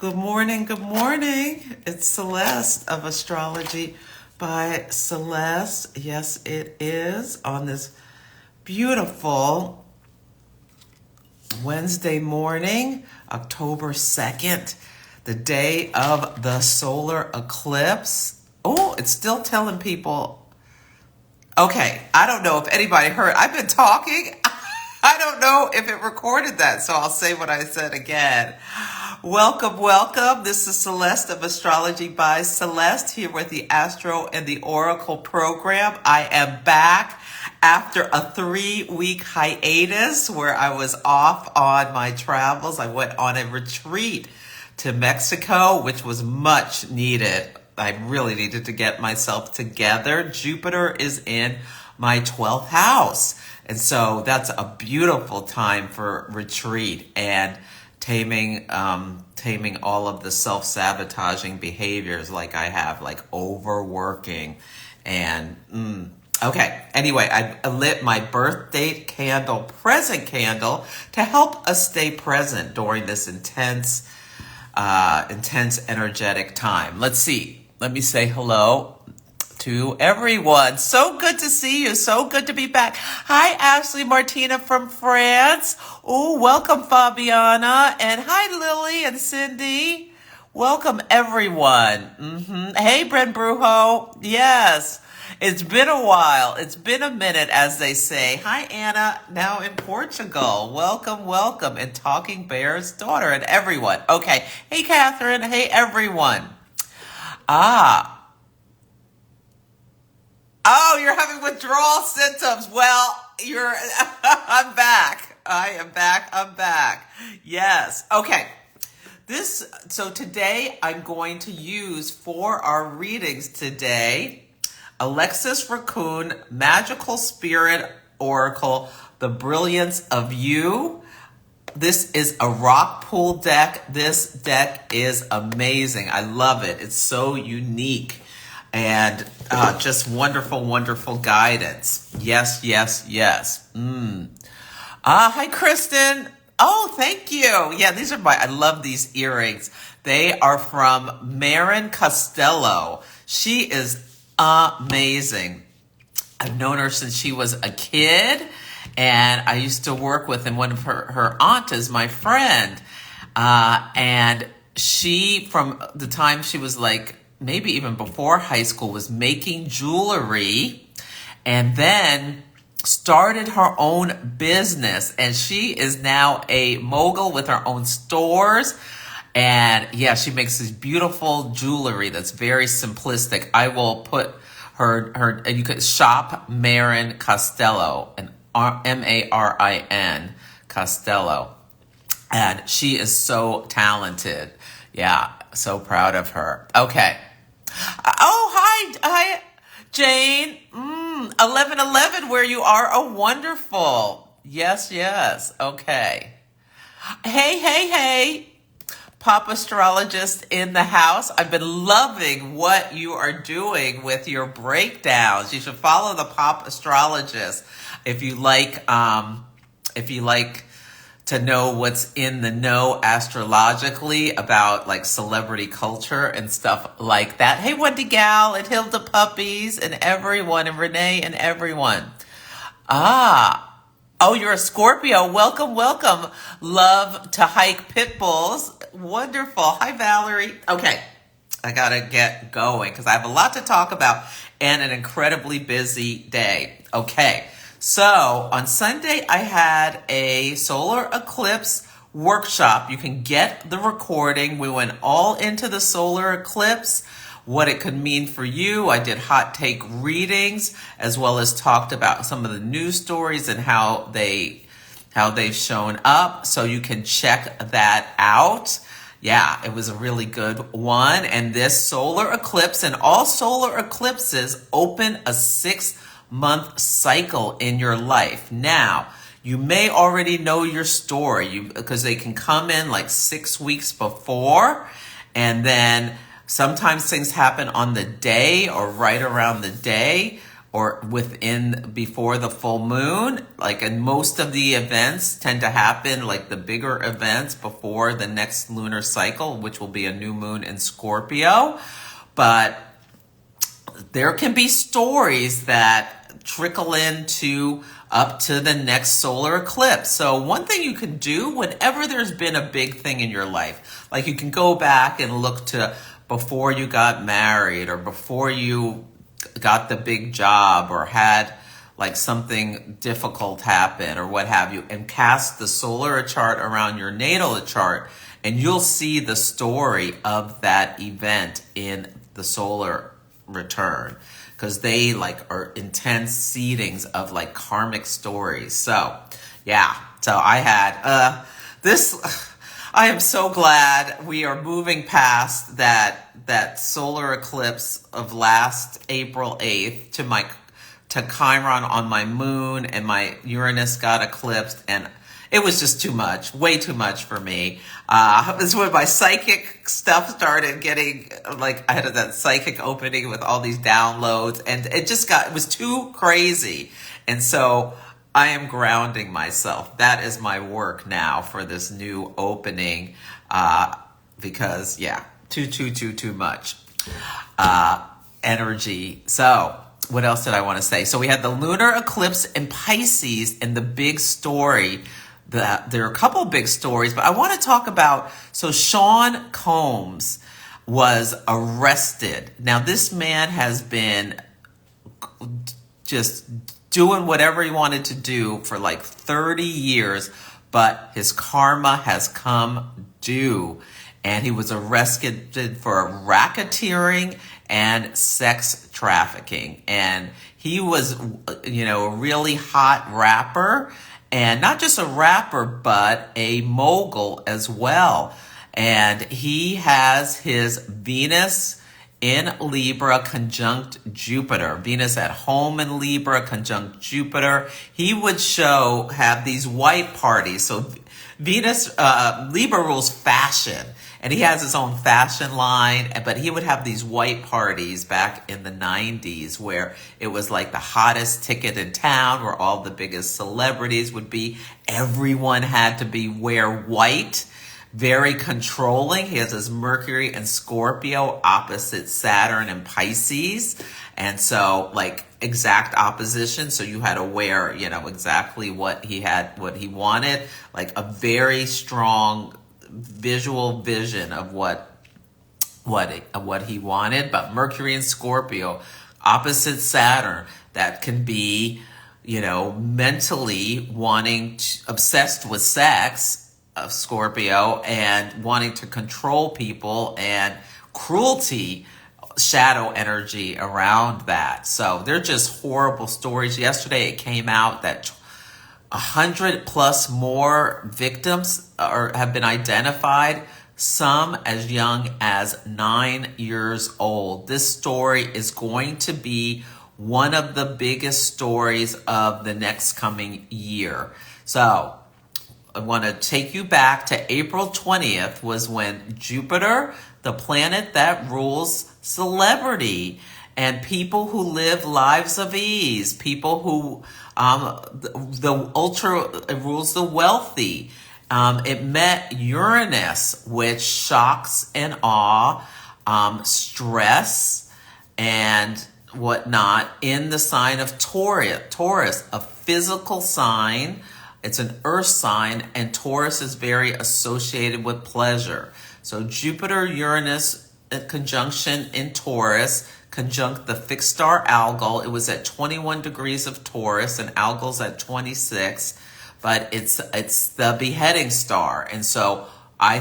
Good morning, good morning. It's Celeste of Astrology by Celeste. Yes, it is on this beautiful Wednesday morning, October 2nd, the day of the solar eclipse. Oh, it's still telling people. Okay, I don't know if anybody heard. I've been talking. I don't know if it recorded that, so I'll say what I said again. Welcome, welcome. This is Celeste of Astrology by Celeste here with the Astro and the Oracle program. I am back after a 3-week hiatus where I was off on my travels. I went on a retreat to Mexico, which was much needed. I really needed to get myself together. Jupiter is in my 12th house. And so that's a beautiful time for retreat and taming all of the self-sabotaging behaviors like I have, like overworking and okay. Anyway, I lit my birthday candle, present candle, to help us stay present during this intense energetic time. Let's see. Let me say hello to everyone. So good to see you. So good to be back. Hi, Ashley Martina from France. Oh, welcome, Fabiana. And hi, Lily and Cindy. Welcome, everyone. Hey, Bren Brujo. Yes, it's been a while. It's been a minute, as they say. Hi, Anna, now in Portugal. Welcome, welcome. And Talking Bear's daughter and everyone. Okay. Hey, Catherine. Hey, everyone. Oh, you're having withdrawal symptoms. Well, I'm back. I am back. I'm back. Yes. Okay. So today I'm going to use for our readings today, Alexis Raccoon, Magical Spirit Oracle, The Brilliance of You. This is a rock pool deck. This deck is amazing. I love it. It's so unique. And just wonderful, wonderful guidance. Yes, yes, yes. Hi, Kristen. Oh, thank you. Yeah, I love these earrings. They are from Marin Costello. She is amazing. I've known her since she was a kid, and I used to work with, and one of her aunt is my friend. And she, from the time she was like, maybe even before high school, was making jewelry and then started her own business. And she is now a mogul with her own stores. And yeah, she makes this beautiful jewelry that's very simplistic. I will put her and you could shop Marin Costello, and Marin Costello. And she is so talented. Yeah, so proud of her. Okay. Oh, hi, Jane. 1111, where you are. Oh, wonderful. Yes, yes. Okay. Hey. Pop astrologist in the house. I've been loving what you are doing with your breakdowns. You should follow the pop astrologist if you like to know what's in the know astrologically about like celebrity culture and stuff like that. Hey, Wendy Gal and Hilda Puppies and everyone, and Renee and everyone. Oh, you're a Scorpio. Welcome, welcome. Love to hike pit bulls. Wonderful. Hi, Valerie. Okay, I gotta get going because I have a lot to talk about and an incredibly busy day. Okay. So on Sunday, I had a solar eclipse workshop. You can get the recording. We went all into the solar eclipse, what it could mean for you. I did hot take readings, as well as talked about some of the news stories and how they've shown up. So you can check that out. Yeah, it was a really good one. And this solar eclipse and all solar eclipses open a 6-month cycle in your life. Now, you may already know your story because they can come in like 6 weeks before, and then sometimes things happen on the day or right around the day, or before the full moon. Like, and most of the events tend to happen, like the bigger events, before the next lunar cycle, which will be a new moon in Scorpio. But there can be stories that trickle into up to the next solar eclipse. So one thing you can do whenever there's been a big thing in your life, like you can go back and look to before you got married, or before you got the big job, or had like something difficult happen, or what have you, and cast the solar chart around your natal chart, and you'll see the story of that event in the solar return, because they like are intense seedings of like karmic stories. So yeah, so I had this. I am so glad we are moving past that solar eclipse of last April 8th to Chiron on my moon, and my Uranus got eclipsed, and it was just too much, way too much for me. This is when my psychic stuff started getting, like, I had that psychic opening with all these downloads, and it was too crazy. And so I am grounding myself. That is my work now for this new opening, because, yeah, too much energy. So what else did I want to say? So we had the lunar eclipse in Pisces, and the big story. There are a couple of big stories, but I want to talk about, so Sean Combs was arrested. Now, this man has been just doing whatever he wanted to do for like 30 years, but his karma has come due, and he was arrested for racketeering and sex trafficking. And he was, a really hot rapper. And not just a rapper, but a mogul as well. And he has his Venus in Libra conjunct Jupiter. Venus at home in Libra conjunct Jupiter. He would have these white parties. So Venus, Libra rules fashion. And he has his own fashion line, but he would have these white parties back in the 90s where it was like the hottest ticket in town, where all the biggest celebrities would be. Everyone had to wear white, very controlling. He has his Mercury and Scorpio opposite Saturn and Pisces. And so like exact opposition. So you had to wear, exactly what he wanted, like a very strong visual vision of what he wanted. But Mercury and Scorpio opposite Saturn, that can be, mentally obsessed with sex of Scorpio, and wanting to control people, and cruelty, shadow energy around that. So they're just horrible stories. Yesterday it came out that 100 plus more victims have been identified, some as young as 9 years old. This story is going to be one of the biggest stories of the next coming year. So I want to take you back to April 20th was when Jupiter, the planet that rules celebrity and people who live lives of ease, people who it rules the wealthy. It met Uranus, which shocks and awe, stress, and whatnot, in the sign of Taurus, a physical sign. It's an earth sign, and Taurus is very associated with pleasure. So Jupiter, Uranus, conjunction in Taurus, conjunct the fixed star Algol. It was at 21 degrees of Taurus, and Algol's at 26, but it's the beheading star. And so I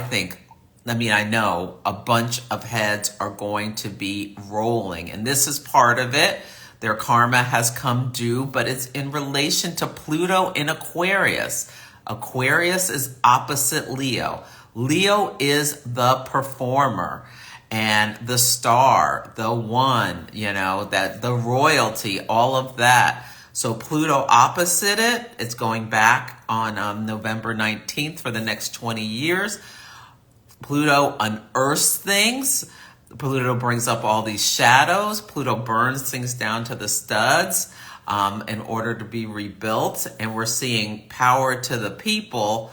know a bunch of heads are going to be rolling, and this is part of it. Their karma has come due, but it's in relation to Pluto in Aquarius. Aquarius is opposite Leo. Leo is the performer and the star, the one, that the royalty, all of that. So Pluto opposite it. It's going back on November 19th for the next 20 years. Pluto unearths things. Pluto brings up all these shadows. Pluto burns things down to the studs in order to be rebuilt. And we're seeing power to the people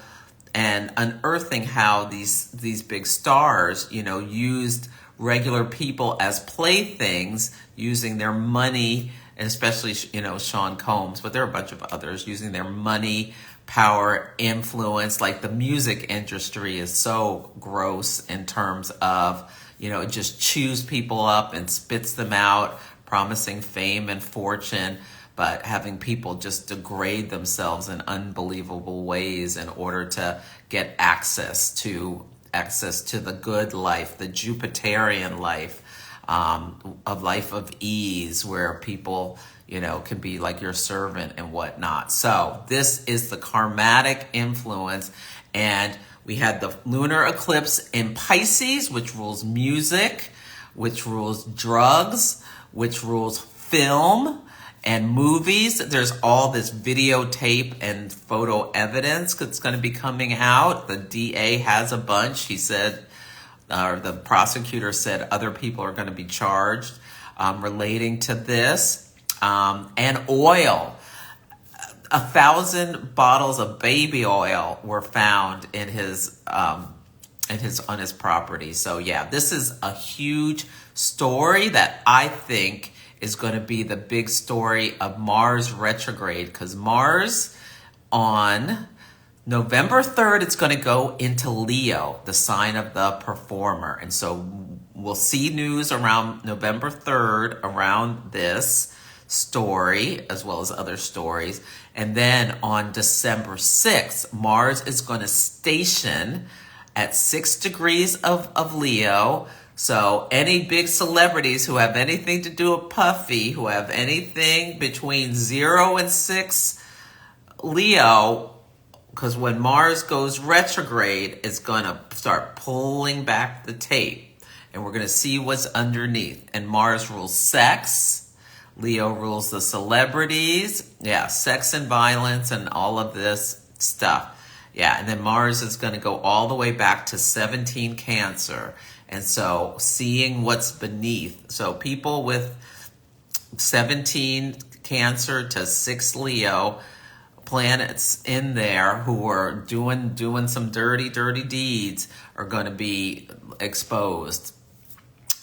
and unearthing how these big stars, used regular people as playthings, using their money, and especially, Sean Combs, but there are a bunch of others, using their money, power, influence. Like the music industry is so gross in terms of, it just chews people up and spits them out, promising fame and fortune, but having people just degrade themselves in unbelievable ways in order to get access to the good life, the Jupiterian life, a life of ease where people, can be like your servant and whatnot. So this is the karmatic influence. And we had the lunar eclipse in Pisces, which rules music, which rules drugs, which rules film and movies. There's all this videotape and photo evidence that's going to be coming out. The DA has a bunch. He said, or the prosecutor said, other people are going to be charged relating to this. And oil. 1,000 bottles of baby oil were found in on his property. So yeah, this is a huge story that I think is going to be the big story of Mars retrograde, because Mars on November 3rd, it's going to go into Leo, the sign of the performer. And so we'll see news around November 3rd around this story, as well as other stories. And then on December 6th, Mars is going to station at 6 degrees of Leo. So any big celebrities who have anything to do with Puffy, who have anything between 0 and 6 Leo, because when Mars goes retrograde, it's going to start pulling back the tape. And we're going to see what's underneath. And Mars rules sex. Leo rules the celebrities. Yeah, sex and violence and all of this stuff. Yeah, and then Mars is going to go all the way back to 17 Cancer. And so seeing what's beneath. So people with 17 Cancer to 6 Leo planets in there who are doing some dirty deeds are going to be exposed.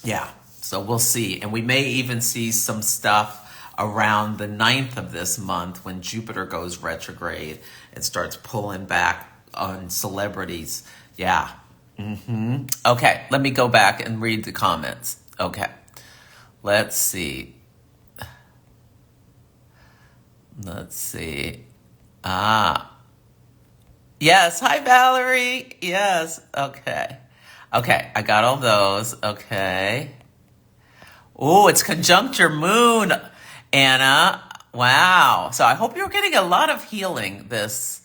Yeah, so we'll see. And we may even see some stuff around the 9th of this month when Jupiter goes retrograde and starts pulling back on celebrities. Yeah. Okay, let me go back and read the comments. Okay, let's see. Yes, hi Valerie. Yes, okay. Okay, I got all those. Okay. Oh, it's conjunct your moon, Anna. Wow. So I hope you're getting a lot of healing this.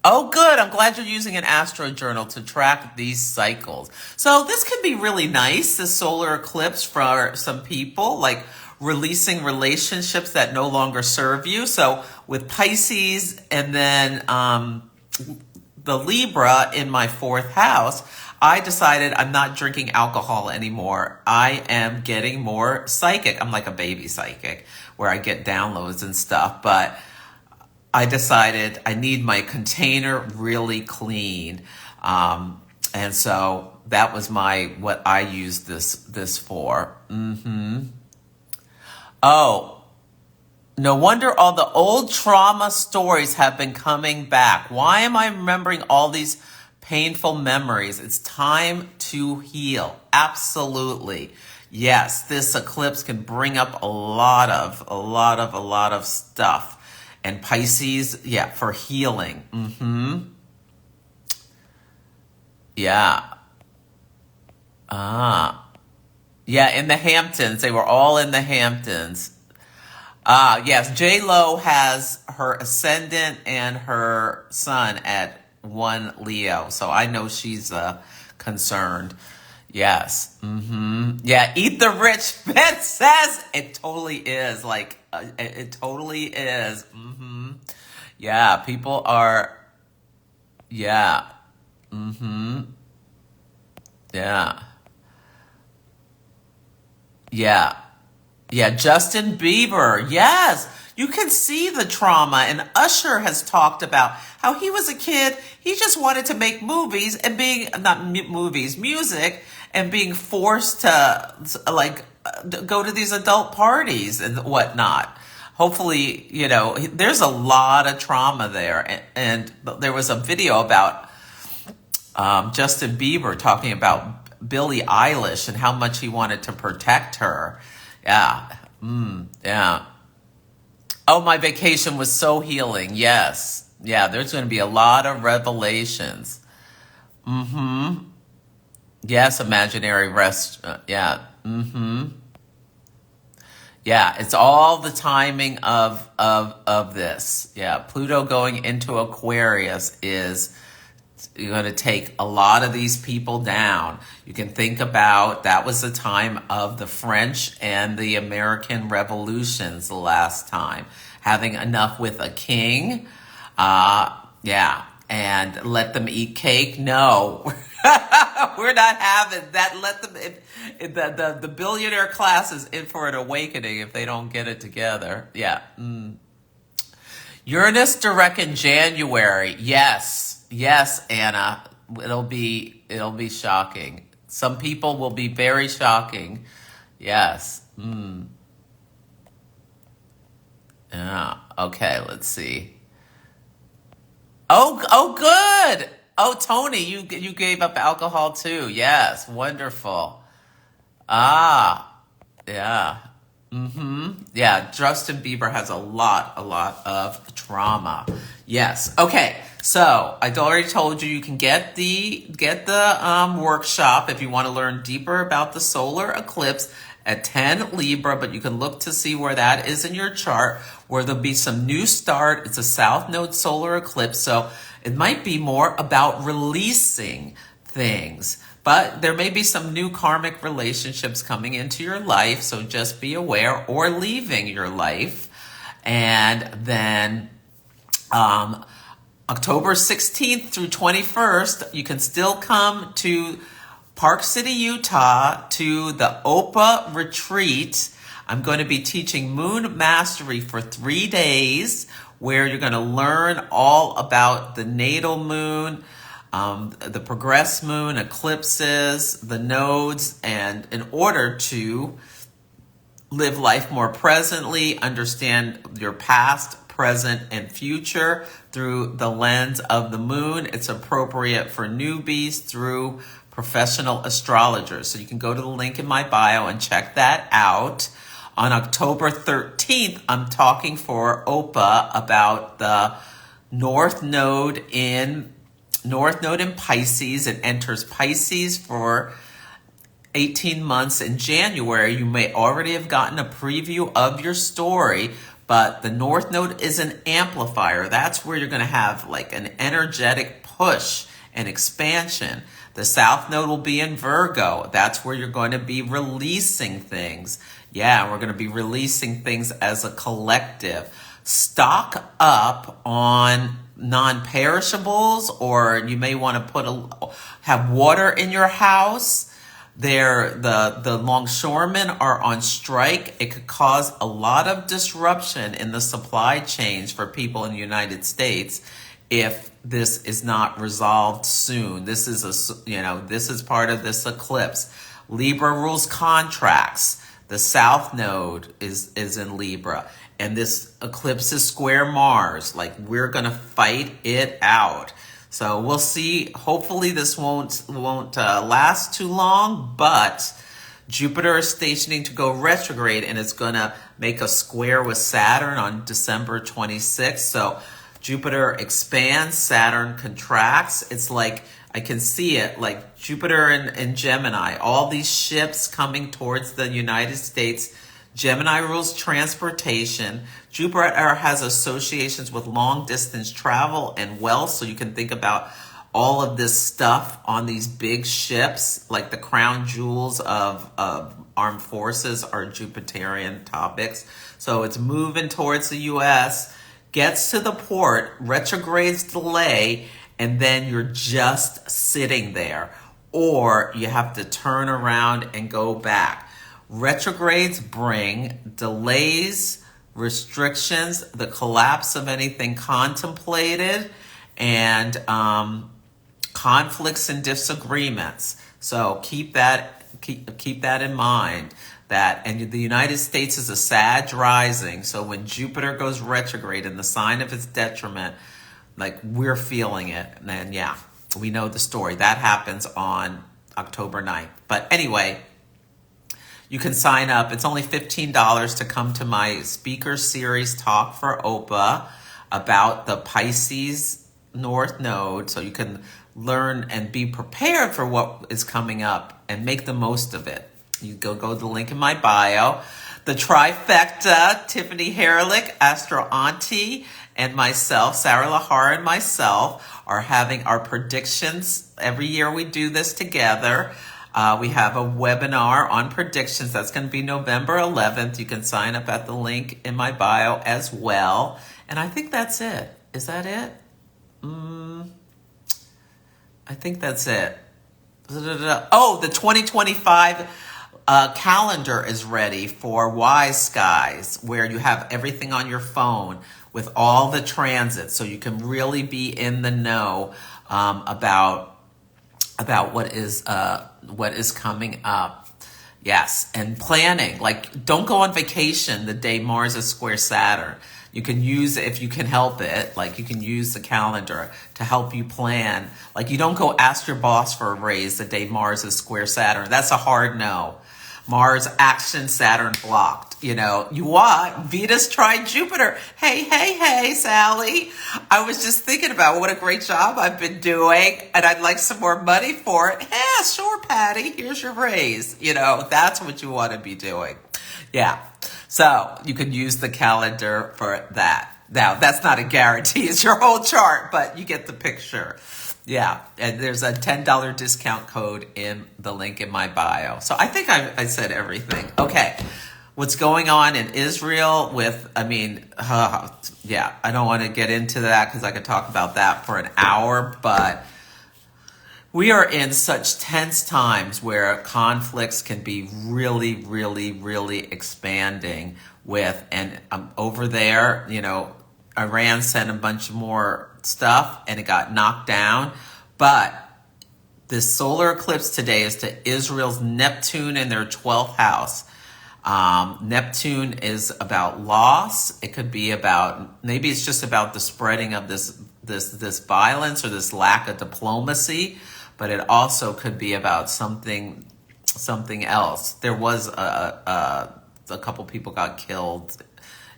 Oh, good. I'm glad you're using an Astro journal to track these cycles. So this can be really nice, the solar eclipse, for some people, like releasing relationships that no longer serve you. So with Pisces and then the Libra in my 4th house, I decided I'm not drinking alcohol anymore. I am getting more psychic. I'm like a baby psychic where I get downloads and stuff, but I decided I need my container really clean. And so that was what I used this for. Oh, no wonder all the old trauma stories have been coming back. Why am I remembering all these painful memories? It's time to heal. Absolutely. Yes, this eclipse can bring up a lot of stuff. And Pisces, yeah, for healing. Yeah. Yeah, in the Hamptons. They were all in the Hamptons. Yes, J-Lo has her ascendant and her sun at 1 Leo. So I know she's concerned. Yes. Yeah, eat the rich, Beth says. It totally is. Like, it totally is. Yeah, people are, yeah. Mm-hmm. Yeah. Yeah. Yeah, Justin Bieber. Yes. You can see the trauma. And Usher has talked about how he was a kid. He just wanted to make movies and being, not movies, music, and being forced to like go to these adult parties and whatnot. Hopefully, there's a lot of trauma there. And there was a video about Justin Bieber talking about Billie Eilish and how much he wanted to protect her. Yeah. Yeah. Oh, my vacation was so healing. Yes. Yeah, there's going to be a lot of revelations. Mm-hmm. Yes, imaginary rest. Yeah. Mm-hmm. Yeah, it's all the timing of this. Yeah, Pluto going into Aquarius is you're going to take a lot of these people down. You can think about that was the time of the French and the American revolutions the last time. Having enough with a king. Yeah. And let them eat cake. No, we're not having that. Let them, the billionaire class is in for an awakening if they don't get it together. Yeah. Uranus direct in January. Yes. Yes, Anna. It'll be shocking. Some people will be very shocking. Yes. Yeah. Okay, let's see. Oh, good. Oh, Tony, you gave up alcohol too. Yes, wonderful. Ah, yeah. Yeah, Justin Bieber has a lot of trauma. Yes. Okay. So I already told you can get the workshop if you want to learn deeper about the solar eclipse at 10 Libra, but you can look to see where that is in your chart, where there'll be some new start. It's a South Node solar eclipse, so it might be more about releasing things. But there may be some new karmic relationships coming into your life, so just be aware, or leaving your life. And then October 16th through 21st, you can still come to Park City, Utah, to the OPA retreat. I'm going to be teaching Moon Mastery for 3 days, where you're going to learn all about the natal moon, the progressed moon, eclipses, the nodes, and in order to live life more presently, understand your past, present, and future through the lens of the moon. It's appropriate for newbies through professional astrologers. So you can go to the link in my bio and check that out. On October 13th, I'm talking for OPA about the North Node in Pisces. It enters Pisces for 18 months in January. You may already have gotten a preview of your story, but the North Node is an amplifier. That's where you're going to have like an energetic push and expansion. The South Node will be in Virgo. That's where you're going to be releasing things. Yeah, we're going to be releasing things as a collective. Stock up on non-perishables, or you may want to have water in your house. The longshoremen are on strike. It could cause a lot of disruption in the supply chains for people in the United States if this is not resolved soon. This is part of this eclipse. Libra rules contracts. The South Node is in Libra, and this eclipse is square Mars. Like, we're gonna fight it out. So we'll see. Hopefully this won't last too long, but Jupiter is stationing to go retrograde, and it's gonna make a square with Saturn on December 26th. So Jupiter expands, Saturn contracts. It's like, I can see it, like Jupiter and Gemini, all these ships coming towards the United States. Gemini rules transportation. Jupiter has associations with long distance travel and wealth. So you can think about all of this stuff on these big ships, like the crown jewels of armed forces are Jupiterian topics. So it's moving towards the U.S., gets to the port, retrogrades delay, and then you're just sitting there, or you have to turn around and go back. Retrogrades bring delays, restrictions, the collapse of anything contemplated, and conflicts and disagreements. So keep that in mind. And the United States is a Sag rising, so when Jupiter goes retrograde in the sign of its detriment, like, we're feeling it. And then, yeah, we know the story. That happens on October 9th. But anyway, you can sign up. It's only $15 to come to my speaker series talk for OPA about the Pisces North Node, so you can learn and be prepared for what is coming up and make the most of it. You go to the link in my bio. The trifecta, Tiffany Herlick, Astro Auntie, and myself, Sarah Lahar, and myself are having our predictions. Every year we do this together. We have a webinar on predictions. That's going to be November 11th. You can sign up at the link in my bio as well. And I think that's it. Is that it? I think that's it. Oh, the 2025 calendar is ready for Wise Skies, where you have everything on your phone with all the transits, so you can really be in the know about what is coming up. Yes, and planning. Like, don't go on vacation the day Mars is square Saturn. You can use it if you can help it. Like, you can use the calendar to help you plan. Like, you don't go ask your boss for a raise the day Mars is square Saturn. That's a hard no. Mars action, Saturn blocked. You know, you want Venus trine Jupiter. Hey, Sally. I was just thinking about what a great job I've been doing, and I'd like some more money for it. Yeah, sure, Patty. Here's your raise. You know, that's what you want to be doing. Yeah. So you can use the calendar for that. Now, that's not a guarantee. It's your whole chart, but you get the picture. Yeah, and there's a $10 discount code in the link in my bio. So I think I said everything. Okay, what's going on in Israel yeah, I don't want to get into that because I could talk about that for an hour, but we are in such tense times where conflicts can be really, really, really expanding and over there, you know, Iran sent a bunch of more stuff and it got knocked down. But this solar eclipse today is to Israel's Neptune in their 12th house. Neptune is about loss. It could be maybe it's just about the spreading of this violence or this lack of diplomacy, but it also could be about something else. There was a couple people got killed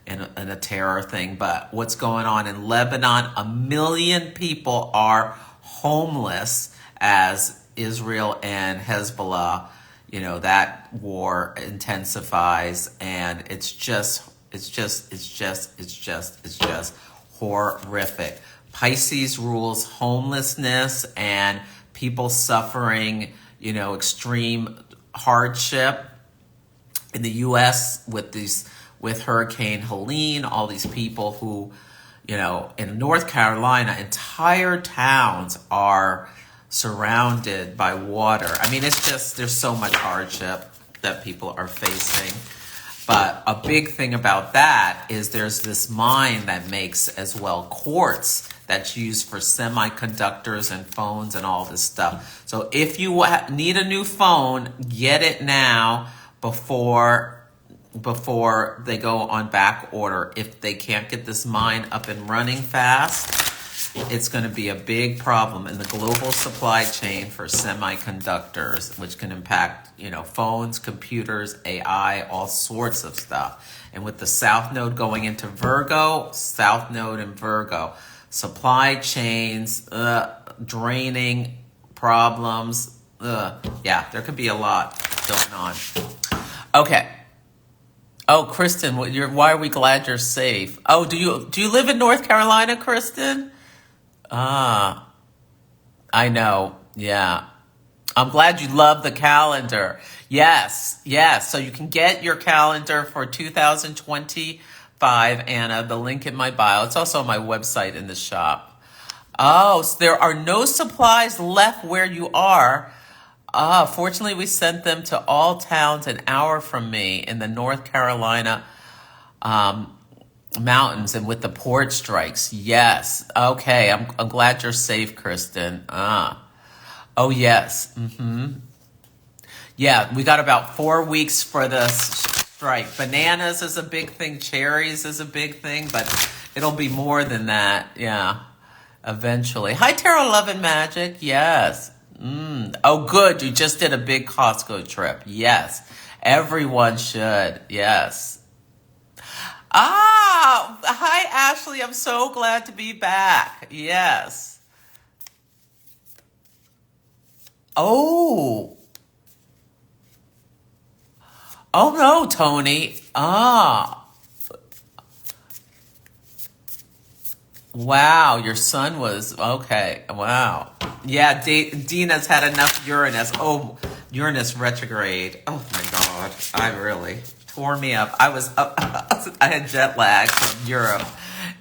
in a terror thing, but what's going on in Lebanon? 1 million people are homeless as Israel and Hezbollah, you know, that war intensifies, and it's just horrific. Pisces rules homelessness and people suffering, you know, extreme hardship. In the U.S. with Hurricane Helene, all these people who, you know, in North Carolina, entire towns are surrounded by water. I mean, it's just, there's so much hardship that people are facing. But a big thing about that is there's this mine that makes as well quartz that's used for semiconductors and phones and all this stuff. So if you need a new phone, get it now before they go on back order. If they can't get this mine up and running fast, it's going to be a big problem in the global supply chain for semiconductors, which can impact, you know, phones, computers, AI, all sorts of stuff. And with the South Node going into Virgo, South Node in Virgo, supply chains, draining problems. Yeah, there could be a lot going on. Okay. Oh, Kristen, why are we glad you're safe? Oh, do you live in North Carolina, Kristen? I know. Yeah. I'm glad you love the calendar. Yes. So you can get your calendar for 2025, Anna, the link in my bio. It's also on my website in the shop. Oh, so there are no supplies left where you are. Fortunately, we sent them to all towns an hour from me in the North Carolina mountains and with the port strikes. Yes. Okay. I'm glad you're safe, Kristen. Oh, yes. Yeah, we got about 4 weeks for the strike. Bananas is a big thing. Cherries is a big thing, but it'll be more than that. Yeah, eventually. Hi, Tarot Love and Magic. Yes. Oh, good. You just did a big Costco trip. Yes. Everyone should. Yes. Hi, Ashley. I'm so glad to be back. Yes. Oh. Oh, no, Tony. Wow, your son was, okay, wow. Yeah, Dina's had enough Uranus. Oh, Uranus retrograde. Oh my God, I really tore me up. I was up, I had jet lag from Europe.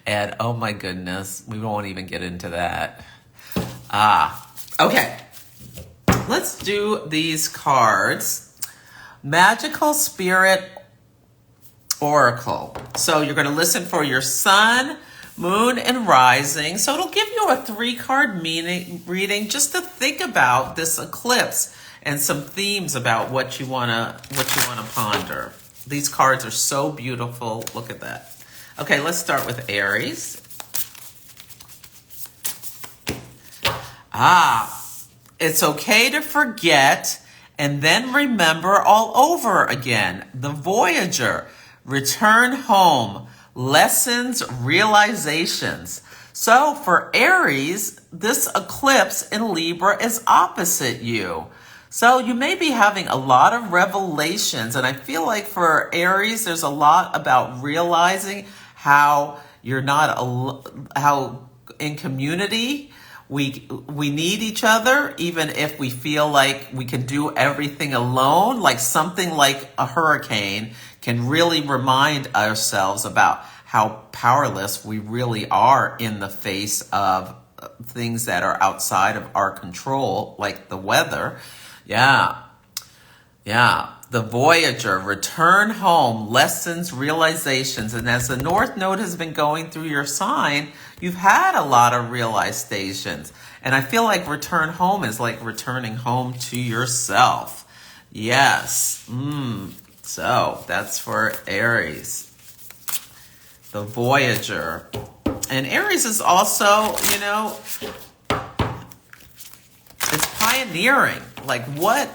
And oh my goodness, we won't even get into that. Okay. Let's do these cards. Magical Spirit Oracle. So you're going to listen for your sun, moon, and rising. So it'll give you a 3-card reading just to think about this eclipse and some themes about what you wanna ponder. These cards are so beautiful. Look at that. Okay, let's start with Aries. It's okay to forget and then remember all over again. The Voyager. Return home. Lessons, realizations. So for Aries, this eclipse in Libra is opposite you. So you may be having a lot of revelations. And I feel like for Aries, there's a lot about realizing how you're not, how in community, we need each other, even if we feel like we can do everything alone. Like something like a hurricane can really remind ourselves about how powerless we really are in the face of things that are outside of our control, like the weather. Yeah. The Voyager, return home, lessons, realizations. And as the North Node has been going through your sign, you've had a lot of realizations. And I feel like return home is like returning home to yourself. Yes. So that's for Aries. The Voyager. And Aries is also, it's pioneering. Like what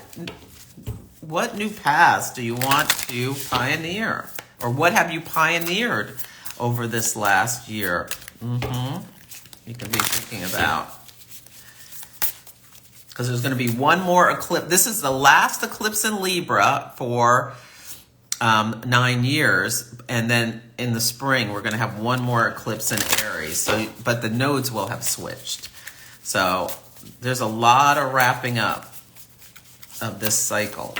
new paths do you want to pioneer? Or what have you pioneered over this last year? You can be thinking about. Because there's going to be one more eclipse. This is the last eclipse in Libra for 9 years. And then in the spring, we're going to have one more eclipse in Aries. So, but the nodes will have switched. So there's a lot of wrapping up of this cycle.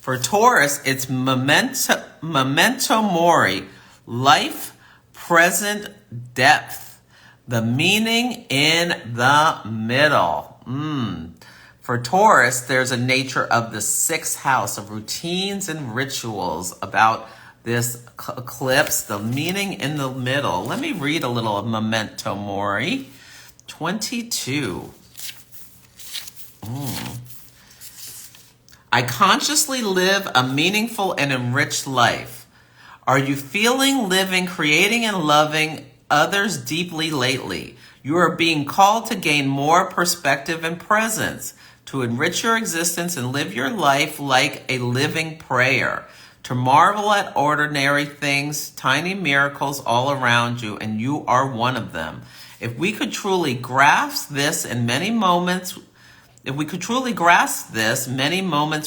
For Taurus, it's memento mori, life, present, depth, the meaning in the middle. For Taurus, there's a nature of the 6th house of routines and rituals about this eclipse, the meaning in the middle. Let me read a little of memento mori. 22. I consciously live a meaningful and enriched life. Are you feeling, living, creating, and loving others deeply lately? You are being called to gain more perspective and presence, to enrich your existence and live your life like a living prayer, to marvel at ordinary things, tiny miracles all around you, and you are one of them. If we could truly grasp this, many moments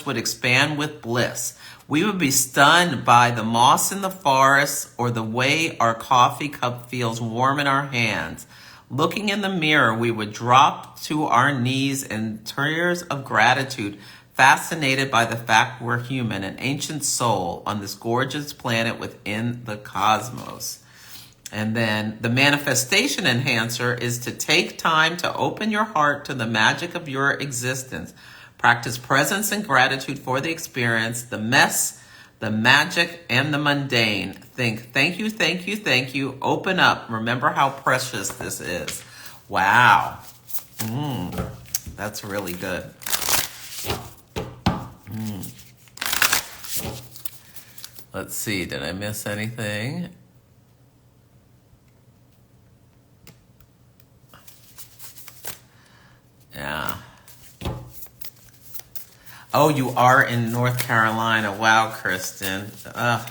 would expand with bliss. We would be stunned by the moss in the forest or the way our coffee cup feels warm in our hands. Looking in the mirror, we would drop to our knees in tears of gratitude, fascinated by the fact we're human, an ancient soul on this gorgeous planet within the cosmos. And then the manifestation enhancer is to take time to open your heart to the magic of your existence. Practice presence and gratitude for the experience, the mess, the magic, and the mundane. Think, thank you, thank you, thank you. Open up. Remember how precious this is. Wow. That's really good. Let's see. Did I miss anything? Yeah. Oh, you are in North Carolina. Wow, Kristen. Well,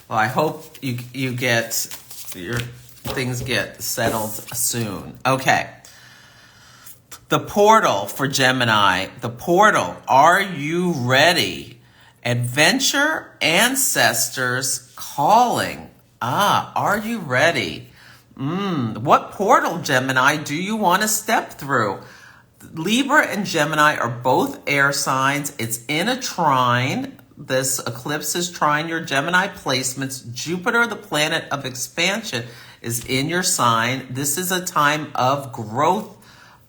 I hope you get your things get settled soon. Okay. The portal for Gemini. The portal. Are you ready? Adventure, ancestors calling. Are you ready? What portal, Gemini, do you want to step through? Libra and Gemini are both air signs. It's in a trine. This eclipse is trine your Gemini placements. Jupiter, the planet of expansion, is in your sign. This is a time of growth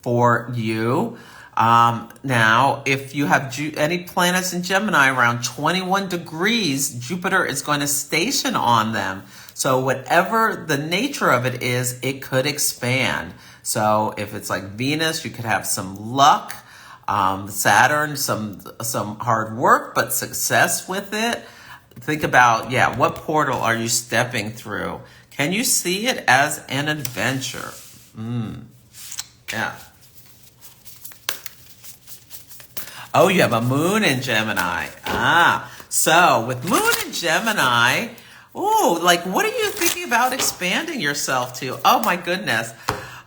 for you. Now, if you have any planets in Gemini around 21 degrees, Jupiter is going to station on them. So whatever the nature of it is, it could expand. So if it's like Venus, you could have some luck. Saturn, some hard work, but success with it. Think about, what portal are you stepping through? Can you see it as an adventure? Yeah. Oh, you have a moon in Gemini. So with moon in Gemini, what are you thinking about expanding yourself to? Oh my goodness.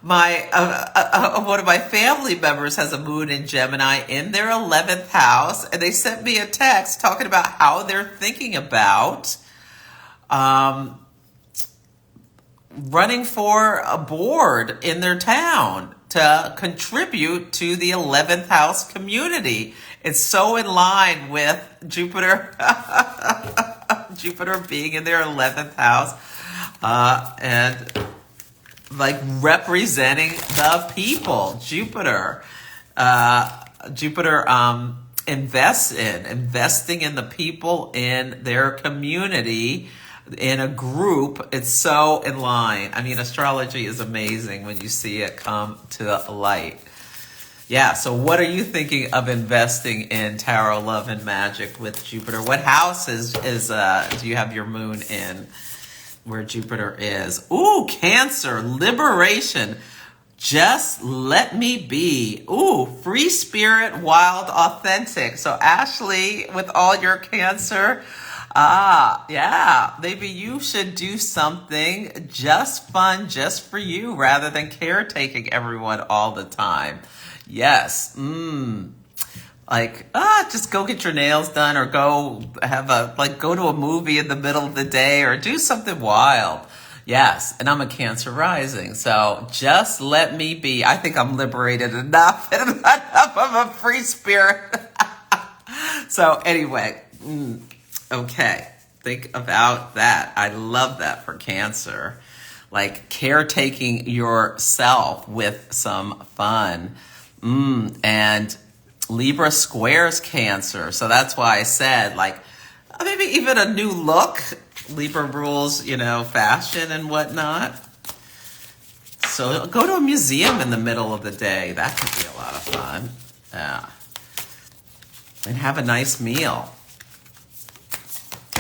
One of my family members has a moon in Gemini in their 11th house, and they sent me a text talking about how they're thinking about running for a board in their town to contribute to the 11th house community. It's so in line with Jupiter, Jupiter being in their 11th house, and like representing the people. Jupiter investing in the people in their community, in a group. It's so in line. I mean, astrology is amazing when you see it come to light. Yeah, so what are you thinking of investing in tarot, love, and magic with Jupiter? What house do you have your moon in where Jupiter is? Ooh, Cancer, liberation. Just let me be. Ooh, free spirit, wild, authentic. So Ashley, with all your Cancer, maybe you should do something just fun, just for you, rather than caretaking everyone all the time. Yes. Just go get your nails done, or go go to a movie in the middle of the day, or do something wild. Yes. And I'm a Cancer rising. So just let me be. I think I'm liberated enough and enough of a free spirit. So anyway, okay. Think about that. I love that for Cancer. Like caretaking yourself with some fun. And Libra squares Cancer. So that's why I said, maybe even a new look. Libra rules, fashion and whatnot. So go to a museum in the middle of the day. That could be a lot of fun. Yeah. And have a nice meal.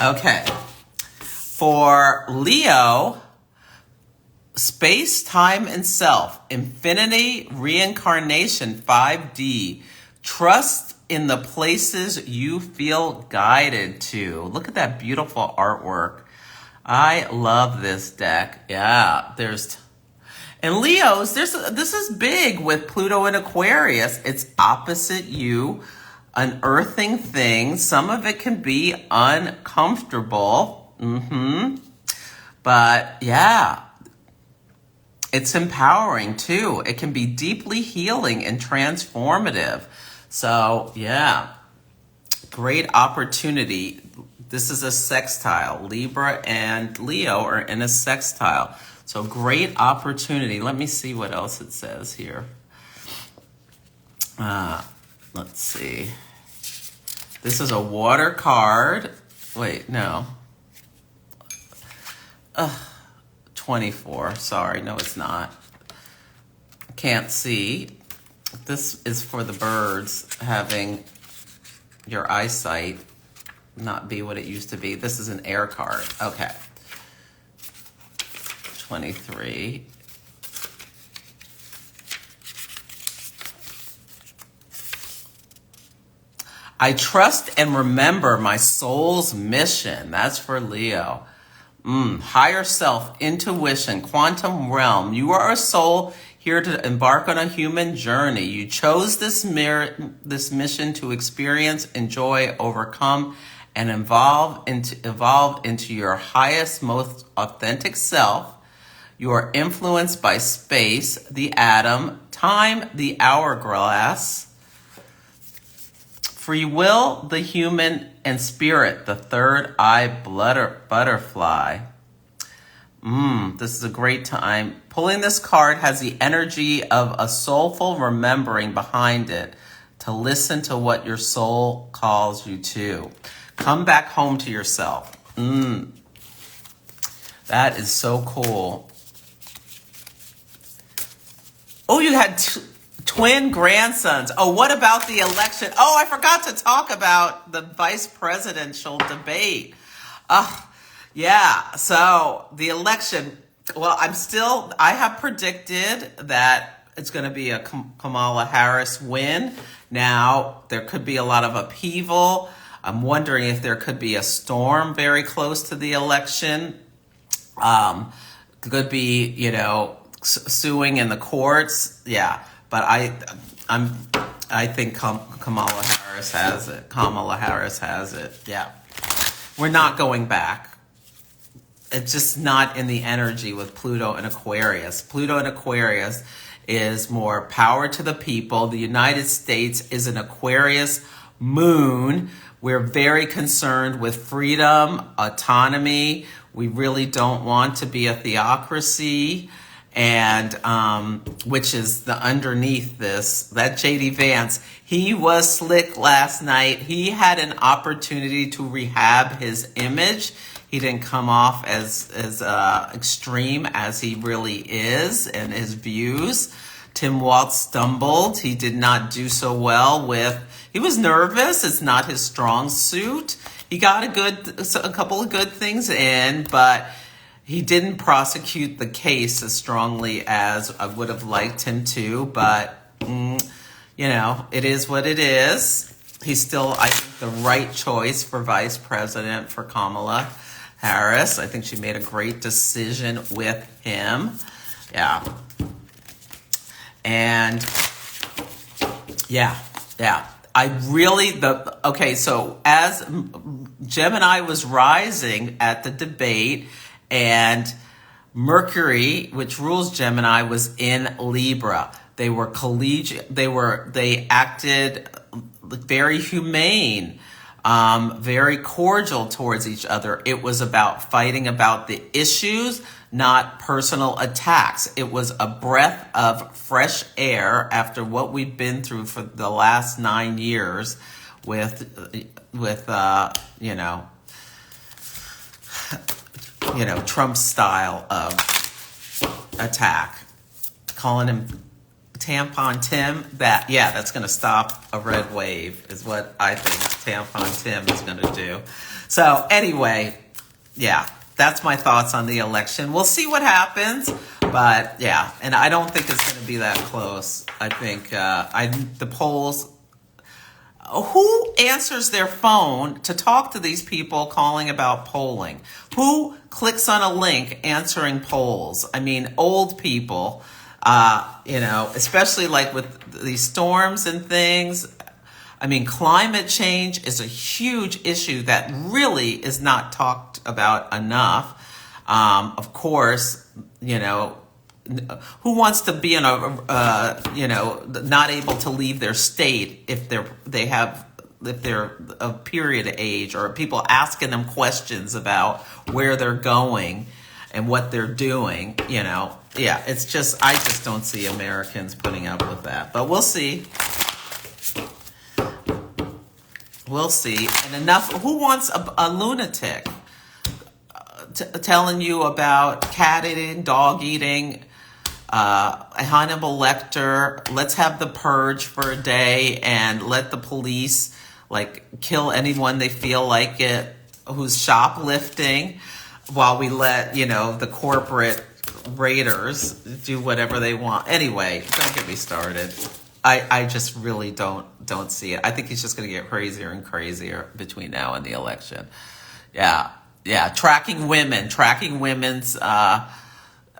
Okay. For Leo, space, time, and self, infinity, reincarnation, 5D. Trust in the places you feel guided to. Look at that beautiful artwork. I love this deck. Yeah, and Leos, this is big with Pluto and Aquarius. It's opposite you, unearthing things. Some of it can be uncomfortable. But yeah, it's empowering too. It can be deeply healing and transformative. So yeah, great opportunity This is a sextile. Libra and Leo are in a sextile. So great opportunity. Let me see what else it says here. Let's see. This is a water card. Wait, no. 24. Sorry, no, it's not. Can't see. This is for the birds having your eyesight not be what it used to be. This is an air card. Okay. 23. I trust and remember my soul's mission. That's for Leo. Higher self, intuition, quantum realm. You are a soul here to embark on a human journey. You chose this mission to experience, enjoy, overcome, and evolve into your highest, most authentic self. You are influenced by space, the atom, time, the hourglass, free will, the human, and spirit, the third eye butterfly. This is a great time. Pulling this card has the energy of a soulful remembering behind it to listen to what your soul calls you to. Come back home to yourself. That is so cool. Oh, you had twin grandsons. Oh, what about the election? Oh, I forgot to talk about the vice presidential debate. Yeah, so the election, well, I have predicted that it's going to be a Kamala Harris win. Now, there could be a lot of upheaval. I'm wondering if there could be a storm very close to the election. Could be, suing in the courts. Yeah, but I think Kamala Harris has it. Kamala Harris has it. Yeah, we're not going back. It's just not in the energy with Pluto and Aquarius. Pluto and Aquarius is more power to the people. The United States is an Aquarius moon. We're very concerned with freedom, autonomy. We really don't want to be a theocracy. And which is the underneath this, that JD Vance, he was slick last night. He had an opportunity to rehab his image. He didn't come off as extreme as he really is in his views. Tim Walz stumbled. He did not do so well he was nervous. It's not his strong suit. He got a couple of good things in, but he didn't prosecute the case as strongly as I would have liked him to, but, it is what it is. He's still, I think, the right choice for vice president for Kamala Harris. I think she made a great decision with him. Yeah. And, yeah. So as Gemini was rising at the debate, and Mercury, which rules Gemini, was in Libra. They were collegiate. They acted very humane, very cordial towards each other. It was about fighting about the issues, not personal attacks. It was a breath of fresh air after what we've been through for the last 9 years with Trump's style of attack. Calling him Tampon Tim, that's going to stop a red wave is what I think Tampon Tim is going to do. So anyway, that's my thoughts on the election. We'll see what happens, but and I don't think it's going to be that close. I think the polls. Who answers their phone to talk to these people calling about polling? Who clicks on a link answering polls? I mean, old people, especially like with these storms and things. I mean, climate change is a huge issue that really is not talked about enough. Of course, who wants to be in a, not able to leave their state if they have of period age, or people asking them questions about where they're going and what they're doing, Yeah, I just don't see Americans putting up with that. But we'll see. We'll see. And enough. Who wants a lunatic telling you about cat eating, dog eating, Hannibal Lecter? Let's have the purge for a day and let the police kill anyone they feel like it who's shoplifting, while we let the corporate raiders do whatever they want. Anyway, don't get me started. I just really don't see it. I think it's just going to get crazier and crazier between now and the election. Yeah. Tracking women's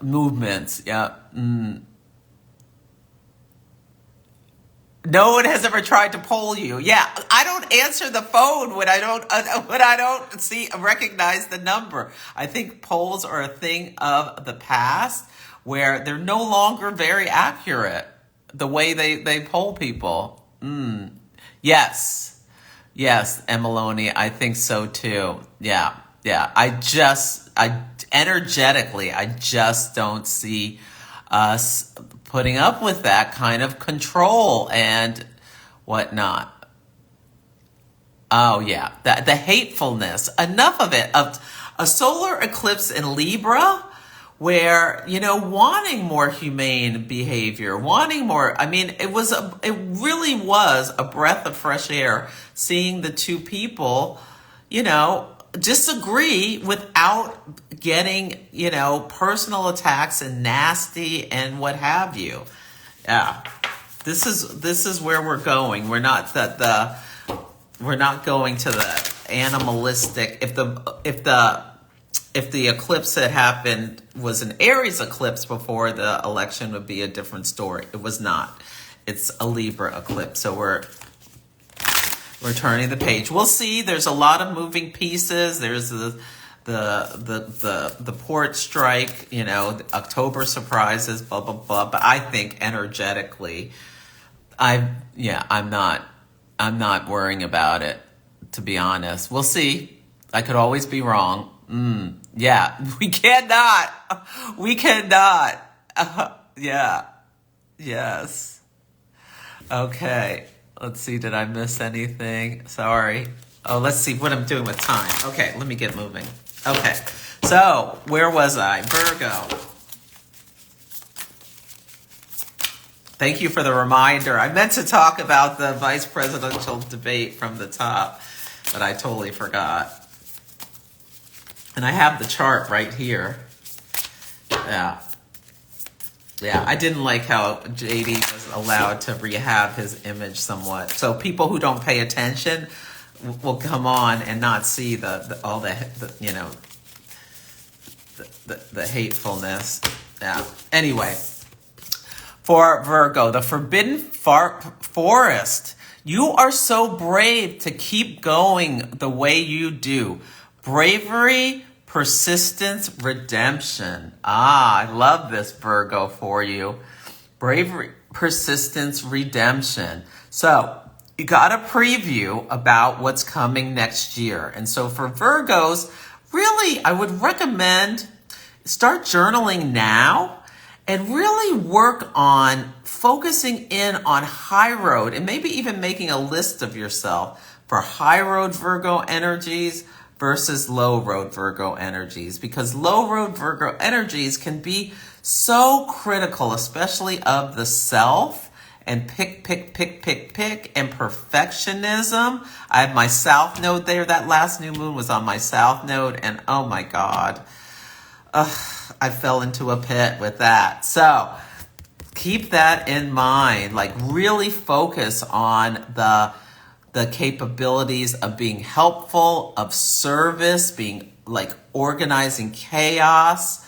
movements. Yeah. No one has ever tried to poll you. Yeah, I don't answer the phone when I don't recognize the number. I think polls are a thing of the past, where they're no longer very accurate, the way they poll people. Yes, Emaloni, I think so too. Yeah. I energetically just don't see us putting up with that kind of control and whatnot. Oh yeah, the hatefulness. Enough of it. Of a solar eclipse in Libra, where wanting more humane behavior, wanting more. I mean, it really was a breath of fresh air seeing the two people, disagree without getting, personal attacks and nasty and what have you. Yeah. This is where we're going. We're not we're not going to the animalistic. If the eclipse that happened was an Aries eclipse before the election, would be a different story. It was not. It's a Libra eclipse. So we're turning the page. We'll see. There's a lot of moving pieces. There's the port strike, the October surprises, blah blah blah. But I think energetically, I'm not worrying about it, to be honest. We'll see. I could always be wrong. Yeah, we cannot. Yeah. Yes. Okay. Let's see, did I miss anything? Sorry. Oh, let's see what I'm doing with time. Okay, let me get moving. Okay, so where was I? Virgo. Thank you for the reminder. I meant to talk about the vice presidential debate from the top, but I totally forgot. And I have the chart right here. Yeah, I didn't like how JD was allowed to rehab his image somewhat. So people who don't pay attention will come on and not see all the hatefulness. Yeah. Anyway, for Virgo, the forbidden forest. You are so brave to keep going the way you do. Bravery, persistence, redemption. I love this, Virgo, for you. Bravery, persistence, redemption. So you got a preview about what's coming next year. And so for Virgos, really, I would recommend start journaling now and really work on focusing in on high road, and maybe even making a list of yourself for high road Virgo energies versus low road Virgo energies, because low road Virgo energies can be so critical, especially of the self, and pick, and perfectionism. I have my South Node there. That last new moon was on my South Node, and oh my God, I fell into a pit with that. So keep that in mind. Like, really focus on the capabilities of being helpful, of service, being like organizing chaos,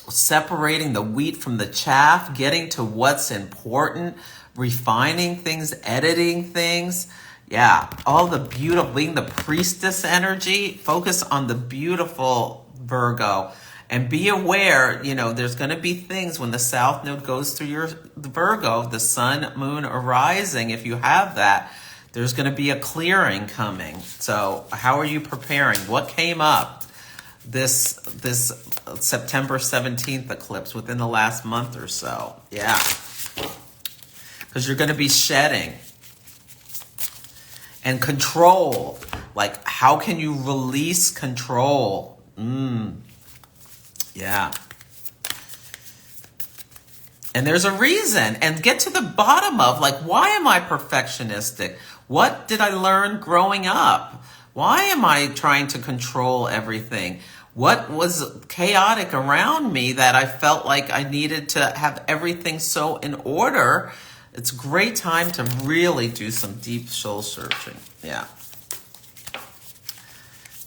separating the wheat from the chaff, getting to what's important, refining things, editing things. Yeah, all the beautiful, being the priestess energy, focus on the beautiful, Virgo. And be aware, there's going to be things when the South Node goes through the Virgo, the sun, moon, or rising, if you have that, There's going to be a clearing coming. So how are you preparing? What came up this September 17th eclipse within the last month or so? Yeah. Because you're going to be shedding. And control. Like, how can you release control? Yeah. And there's a reason. And get to the bottom of, like, why am I perfectionistic? What did I learn growing up? Why am I trying to control everything? What was chaotic around me that I felt like I needed to have everything so in order? It's a great time to really do some deep soul searching. Yeah.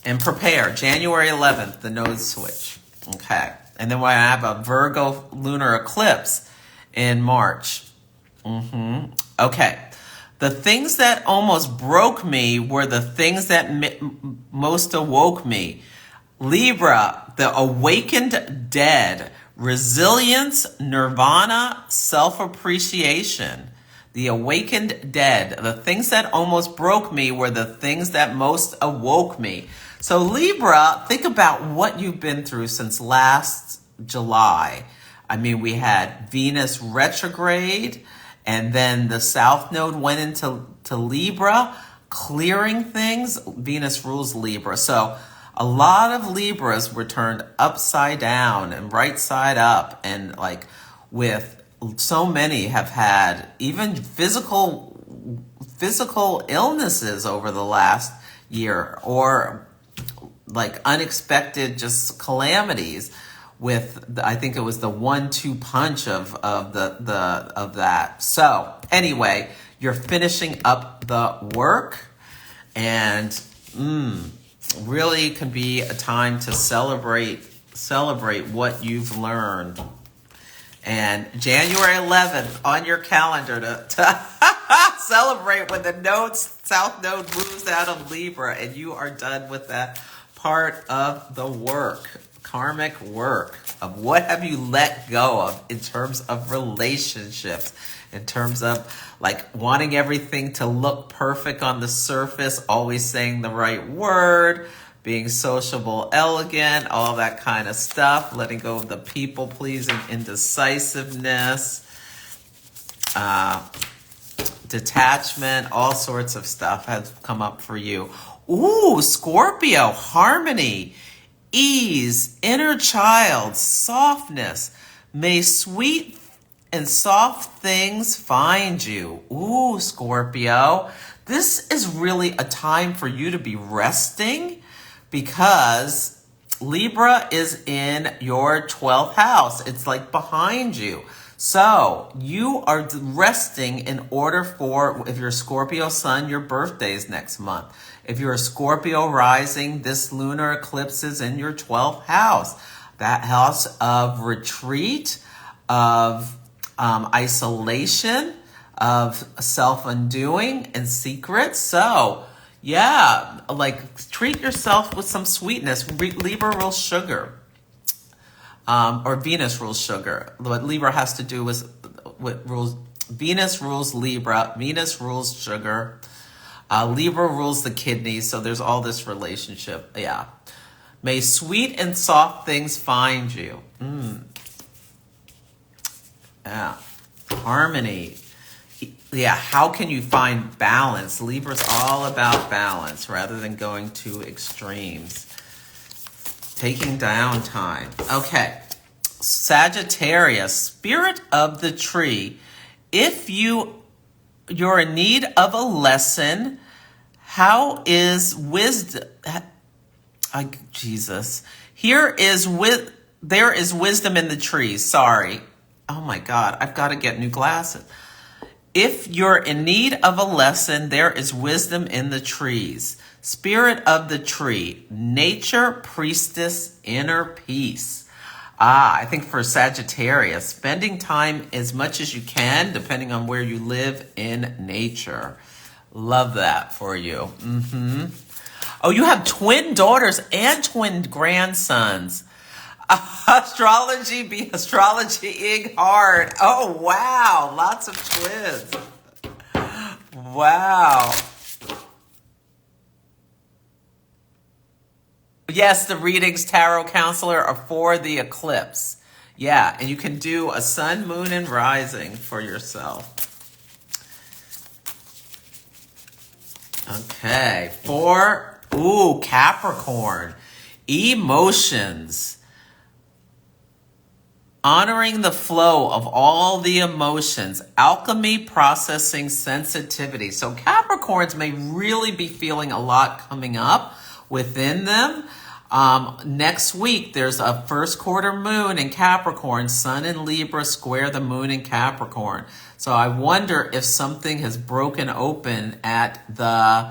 And prepare. January 11th, the node switch. Okay. And then we're going to have a Virgo lunar eclipse in March. Okay. The things that almost broke me were the things that most awoke me. Libra, the awakened dead. Resilience, nirvana, self-appreciation. The awakened dead. The things that almost broke me were the things that most awoke me. So Libra, think about what you've been through since last July. I mean, we had Venus retrograde, and then the South Node went into Libra, clearing things. Venus rules Libra. So a lot of Libras were turned upside down and right side up, and like with so many have had even physical illnesses over the last year, or like unexpected just calamities with I think it was the 1-2 punch of that. So anyway, you're finishing up the work, and really can be a time to celebrate what you've learned. And January 11th on your calendar to celebrate when the South Node moves out of Libra and you are done with that part of the work, karmic work of what have you let go of in terms of relationships, in terms of like wanting everything to look perfect on the surface, always saying the right word, being sociable, elegant, all that kind of stuff, letting go of the people-pleasing, indecisiveness, detachment, all sorts of stuff has come up for you. Ooh, Scorpio, harmony, ease, inner child, softness. May sweet and soft things find you. Ooh, Scorpio. This is really a time for you to be resting, because Libra is in your 12th house. It's like behind you. So you are resting in order for, if you're a Scorpio sun, your birthday is next month. If you're a Scorpio rising, this lunar eclipse is in your 12th house. That house of retreat, of isolation, of self-undoing and secrets. So yeah, like treat yourself with some sweetness. Libra rules sugar, or Venus rules sugar. What Libra has to do with rules. Venus rules Libra. Venus rules sugar. Libra rules the kidneys. So there's all this relationship. Yeah. May sweet and soft things find you. Yeah. Harmony. Yeah, how can you find balance? Libra's all about balance rather than going to extremes. Taking down time. Okay. Sagittarius, spirit of the tree. If you're in need of a lesson, how is wisdom? Jesus. There is wisdom in the trees. Sorry. Oh my God, I've got to get new glasses. If you're in need of a lesson, there is wisdom in the trees. Spirit of the tree, nature, priestess, inner peace. I think for Sagittarius, spending time as much as you can, depending on where you live, in nature. Love that for you. Oh, you have twin daughters and twin grandsons. Astrology-ing hard. Oh, wow. Lots of twins. Wow. Yes, the readings, tarot counselor, are for the eclipse. Yeah, and you can do a sun, moon, and rising for yourself. Okay, Capricorn. Emotions. Honoring the flow of all the emotions, alchemy, processing, sensitivity. So Capricorns may really be feeling a lot coming up within them. Next week, there's a first quarter moon in Capricorn, Sun in Libra, square the moon in Capricorn. So I wonder if something has broken open at the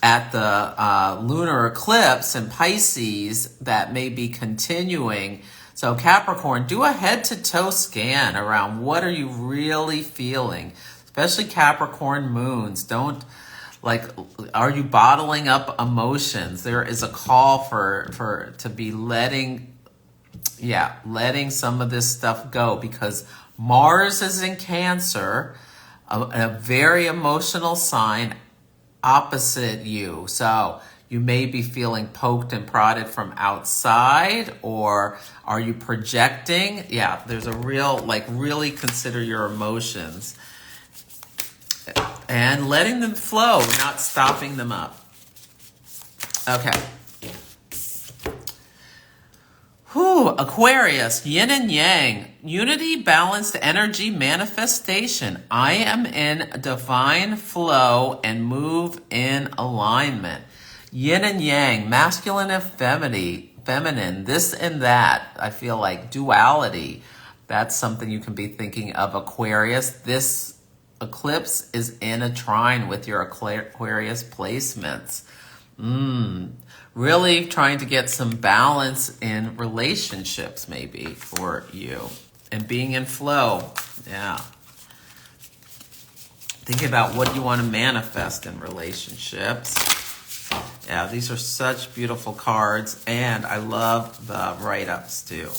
lunar eclipse in Pisces that may be continuing. So Capricorn, do a head-to-toe scan around what are you really feeling, especially Capricorn moons. Are you bottling up emotions? There is a call to be letting some of this stuff go, because Mars is in Cancer, a very emotional sign opposite you. So you may be feeling poked and prodded from outside, or are you projecting? Yeah, there's a real, really consider your emotions and letting them flow, not stopping them up. Okay. Aquarius, yin and yang, unity, balanced energy, manifestation. I am in divine flow and move in alignment. Yin and yang, masculine and feminine, this and that. I feel like duality. That's something you can be thinking of, Aquarius. This eclipse is in a trine with your Aquarius placements. Really trying to get some balance in relationships, maybe, for you. And being in flow. Yeah. Thinking about what you want to manifest in relationships. Yeah, these are such beautiful cards. And I love the write-ups, too.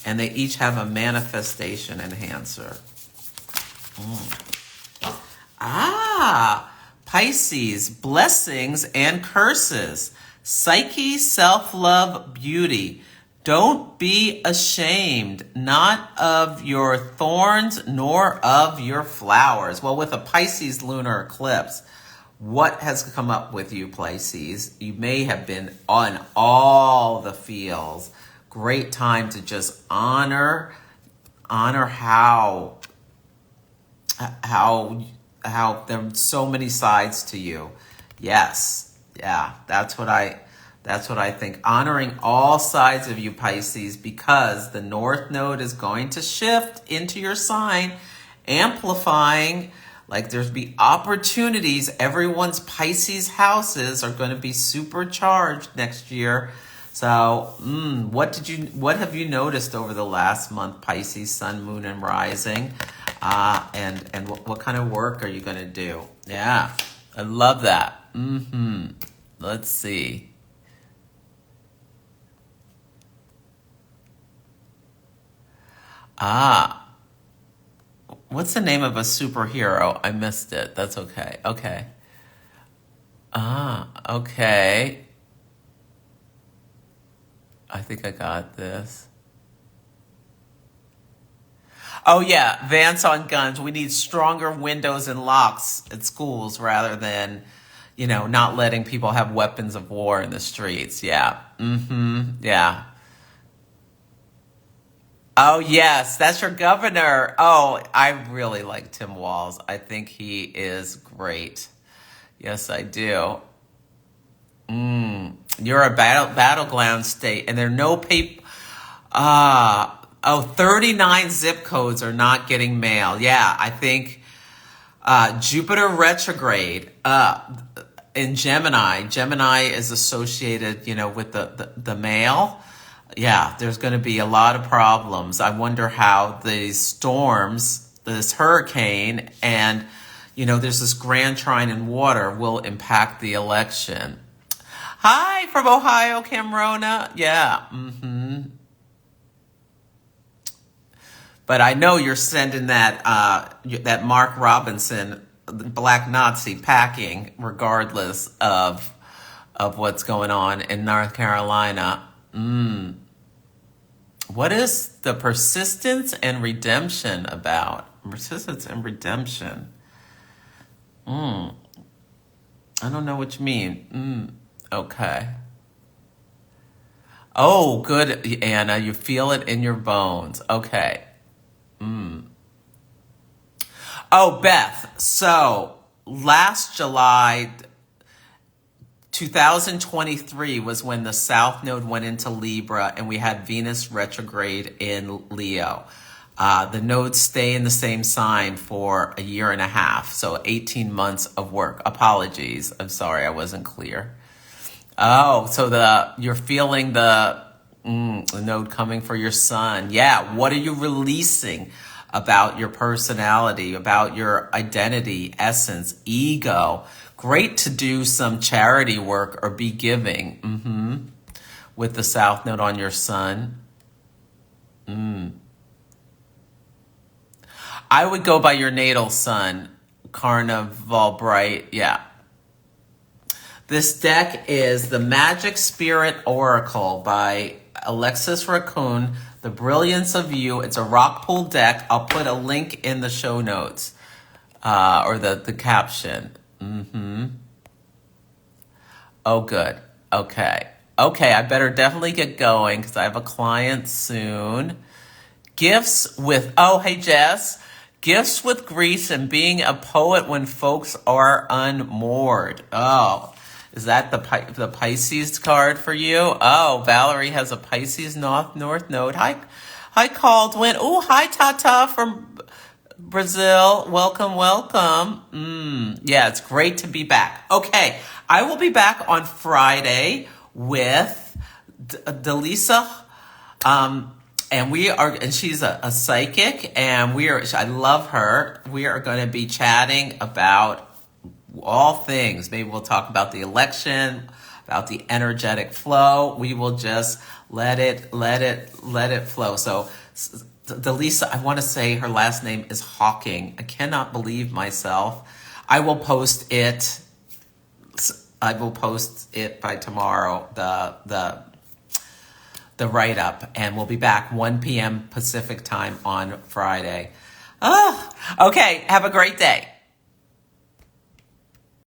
And they each have a manifestation enhancer. Pisces, blessings and curses. Psyche, self-love, beauty. Don't be ashamed, not of your thorns nor of your flowers. Well, with a Pisces lunar eclipse, what has come up with you, Pisces? You may have been on all the feels. Great time to just honor how there are so many sides to you. Yes. Yeah, that's what I think. Honoring all sides of you, Pisces, because the North Node is going to shift into your sign, amplifying. There's be opportunities. Everyone's Pisces houses are going to be supercharged next year. So, what have you noticed over the last month, Pisces, Sun, Moon, and Rising? And what kind of work are you going to do? Yeah, I love that. Let's see. What's the name of a superhero? I missed it. That's okay. Okay. Okay. I think I got this. Oh, yeah. Vance on guns. We need stronger windows and locks at schools rather than, not letting people have weapons of war in the streets. Yeah. Yeah. Oh, yes. That's your governor. Oh, I really like Tim Walz. I think he is great. Yes, I do. You're a battleground state, and there are no paper. 39 zip codes are not getting mail. Yeah, I think Jupiter retrograde in Gemini. Gemini is associated, with the mail. Yeah, there's going to be a lot of problems. I wonder how these storms, this hurricane, and, there's this grand trine in water will impact the election. Hi, from Ohio, Camrona. Yeah, But I know you're sending that Mark Robinson, Black Nazi, packing, regardless of of what's going on in North Carolina. What is the persistence and redemption about? Persistence and redemption. I don't know what you mean. Okay. Oh, good, Anna. You feel it in your bones. Okay. Oh, Beth. So last July 2023 was when the South Node went into Libra and we had Venus retrograde in Leo. The nodes stay in the same sign for a year and a half, so 18 months of work. Apologies. I'm sorry, I wasn't clear. Oh, so you're feeling the node coming for your sun. Yeah, what are you releasing about your personality, about your identity, essence, ego? Great to do some charity work or be giving with the South Node on your sun. I would go by your natal sun, Carnival Bright. Yeah. This deck is the Magic Spirit Oracle by Alexis Raccoon, The Brilliance of You. It's a rock pool deck. I'll put a link in the show notes or the caption. Oh, good. Okay, I better definitely get going because I have a client soon. Gifts with, oh, hey, Jess. Gifts with Grease and being a poet when folks are unmoored. Oh, is that the Pisces card for you? Oh, Valerie has a Pisces North Node. Hi, Caldwin. Oh, hi, Tata from Brazil. Welcome. Yeah, it's great to be back. Okay, I will be back on Friday with Delisa. And she's a psychic, and I love her. We are going to be chatting about all things. Maybe we'll talk about the election, about the energetic flow. We will just let it flow. So Delisa, I want to say her last name is Hawking. I cannot believe myself. I will post it by tomorrow, the write-up, and we'll be back 1 p.m. Pacific time on Friday. Okay, have a great day.